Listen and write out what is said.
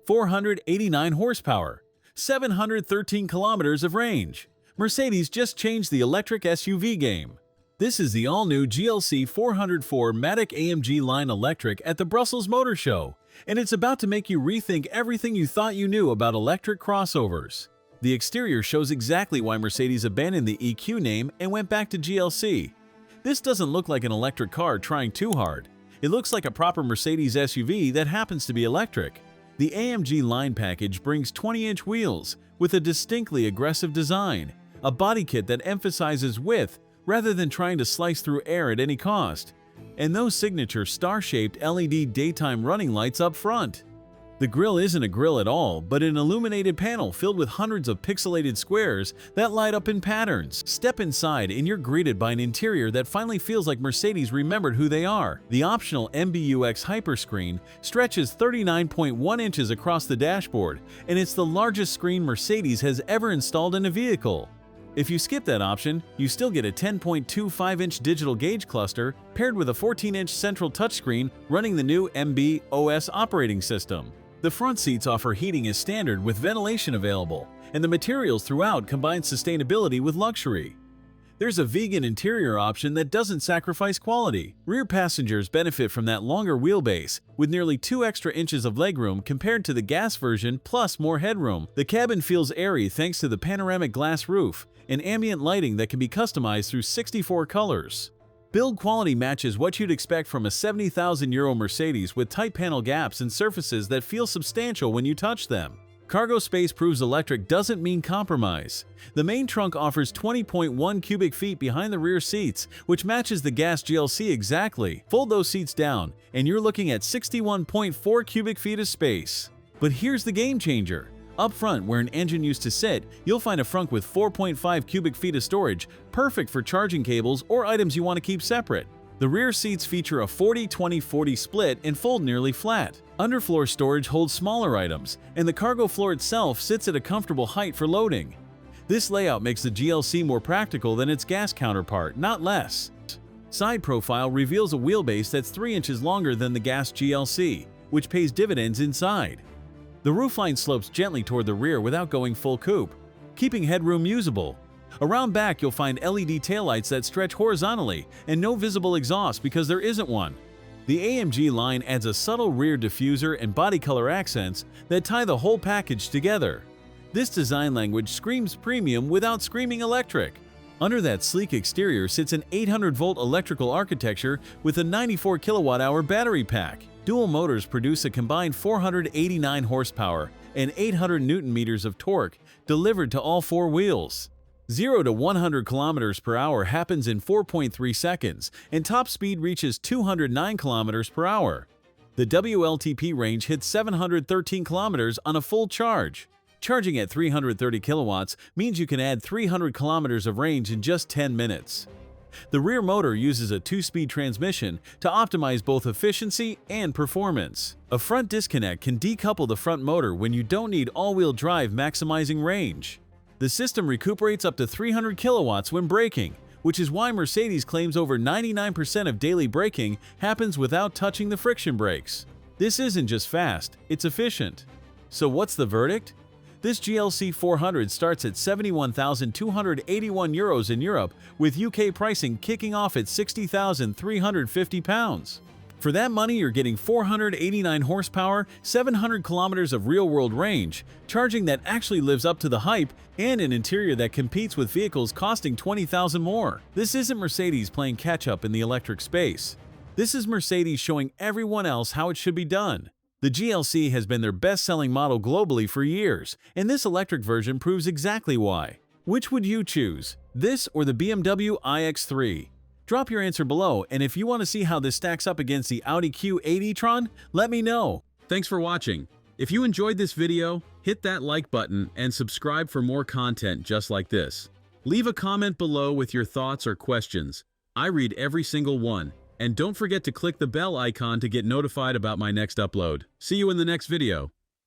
489 horsepower, 713 kilometers of range. Mercedes just changed the electric SUV game. This is the all-new GLC 404 Matic AMG Line Electric at the Brussels Motor Show, and it's about to make you rethink everything you thought you knew about electric crossovers. The exterior shows exactly why Mercedes abandoned the EQ name and went back to GLC. This doesn't look like an electric car trying too hard. It looks like a proper Mercedes SUV that happens to be electric. The AMG Line package brings 20-inch wheels with a distinctly aggressive design, a body kit that emphasizes width rather than trying to slice through air at any cost, and those signature star-shaped LED daytime running lights up front. The grille isn't a grille at all, but an illuminated panel filled with hundreds of pixelated squares that light up in patterns. Step inside and you're greeted by an interior that finally feels like Mercedes remembered who they are. The optional MBUX Hyperscreen stretches 39.1 inches across the dashboard, and it's the largest screen Mercedes has ever installed in a vehicle. If you skip that option, you still get a 10.25-inch digital gauge cluster paired with a 14-inch central touchscreen running the new MBUX operating system. The front seats offer heating as standard with ventilation available, and the materials throughout combine sustainability with luxury. There's a vegan interior option that doesn't sacrifice quality. Rear passengers benefit from that longer wheelbase, with nearly 2 extra inches of legroom compared to the gas version plus more headroom. The cabin feels airy thanks to the panoramic glass roof and ambient lighting that can be customized through 64 colors. Build quality matches what you'd expect from a €70,000 Mercedes with tight panel gaps and surfaces that feel substantial when you touch them. Cargo space proves electric doesn't mean compromise. The main trunk offers 20.1 cubic feet behind the rear seats, which matches the gas GLC exactly. Fold those seats down, and you're looking at 61.4 cubic feet of space. But here's the game changer. Up front, where an engine used to sit, you'll find a frunk with 4.5 cubic feet of storage, perfect for charging cables or items you want to keep separate. The rear seats feature a 40-20-40 split and fold nearly flat. Underfloor storage holds smaller items, and the cargo floor itself sits at a comfortable height for loading. This layout makes the GLC more practical than its gas counterpart, not less. Side profile reveals a wheelbase that's 3 inches longer than the gas GLC, which pays dividends inside. The roofline slopes gently toward the rear without going full coupe, keeping headroom usable. Around back, you'll find LED taillights that stretch horizontally and no visible exhaust because there isn't one. The AMG Line adds a subtle rear diffuser and body color accents that tie the whole package together. This design language screams premium without screaming electric. Under that sleek exterior sits an 800-volt electrical architecture with a 94 kilowatt-hour battery pack. Dual motors produce a combined 489 horsepower and 800 newton-meters of torque delivered to all four wheels. 0 to 100 kilometers per hour happens in 4.3 seconds, and top speed reaches 209 kilometers per hour. The WLTP range hits 713 kilometers on a full charge. Charging at 330 kilowatts means you can add 300 kilometers of range in just 10 minutes. The rear motor uses a 2-speed transmission to optimize both efficiency and performance. A front disconnect can decouple the front motor when you don't need all-wheel drive, maximizing range. The system recuperates up to 300 kilowatts when braking, which is why Mercedes claims over 99% of daily braking happens without touching the friction brakes. This isn't just fast, it's efficient. So what's the verdict? This GLC 400 starts at €71,281 in Europe, with UK pricing kicking off at £60,350. For that money, you're getting 489 horsepower, 700 kilometers of real-world range, charging that actually lives up to the hype, and an interior that competes with vehicles costing $20,000 more. This isn't Mercedes playing catch-up in the electric space. This is Mercedes showing everyone else how it should be done. The GLC has been their best-selling model globally for years, and this electric version proves exactly why. Which would you choose, this or the BMW iX3? Drop your answer below, and if you want to see how this stacks up against the Audi Q8 e-tron, let me know. Thanks for watching. If you enjoyed this video, hit that like button and subscribe for more content just like this. Leave a comment below with your thoughts or questions. I read every single one. And don't forget to click the bell icon to get notified about my next upload. See you in the next video.